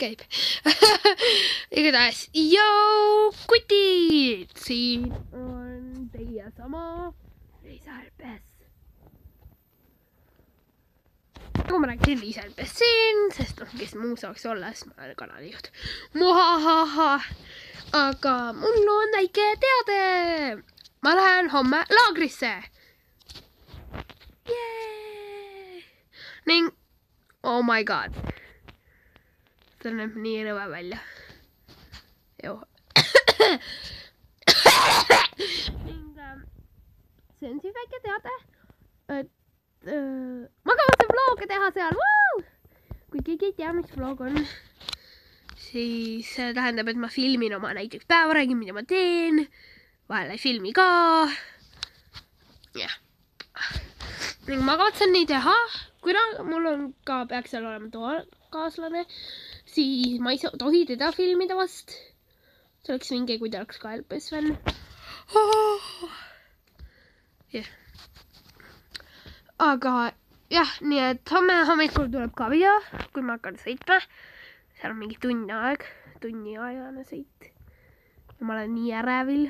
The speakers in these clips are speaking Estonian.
käib. Igatahes, joo, kutid! Siin on teie sama Liisalpes. Nagu ma rääkisin Liisalpes siin, sest kes muu saaks olla, siis ma olen kanalijuht. Muhahaha! Aga mul on väike teade! Ma lähen homme laagrisse! Jee! Ning, oh my god! See näeb nii rõve välja. Joo. Ning see on siis väike teade, et ma kavatsen vlog'e teha seal. Kui keegi ei tea, mis vlog on, siis see tähendab, et ma filmin oma näiteks päeva, räägin, mida ma teen, vahel filmi ka. Jah. Ning ma kavatsen nii teha, kui mul on ka, peaks seal olema toakaaslane, siis ma ei tohi teda filmida vast. See oleks vinge, kui ta oleks ka LPS-fänn. Jah. Aga jah, nii et homme hommikul tuleb ka video, kui ma hakkan sõitma. Seal on mingi tunniajane sõit. Ja ma olen nii ärevil,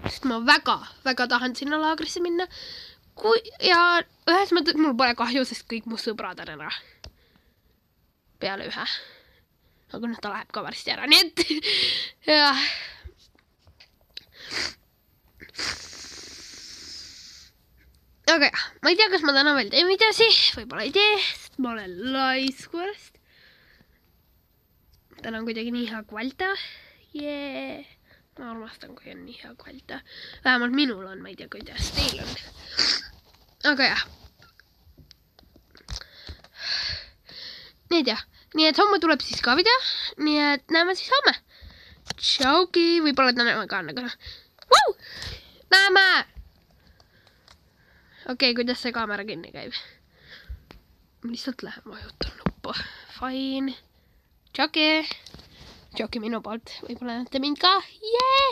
sest ma väga tahan sinna laagrisse minna. Ja ühes mõttes mul pole kahju, sest kõik mu sõbrad on ära. Peale ühe. Aga ta läheb ka varsti ära, nii et jah. Aga jah, ma ei tea, kas ma täna veel teen videosi, võib-olla ei tee, sest ma olen laiskuest. Täna on kuidagi nii hea kvalta. Jee. Ma armastan, kui on nii hea kvalta. Vähemalt minul on, ma ei tea, kuidas teil on. Aga jah. Nii et homme tuleb siis ka video. Nii et näeme siis homme. Tšauki, võib-olla näeme ka. Näeme! Okei, kuidas see kaamera kinni käib? Ma lihtsalt lähen vajutan nuppu. Fine. Tšauki! Tšauki minu poolt. Võib-olla näete mind ka. Jee!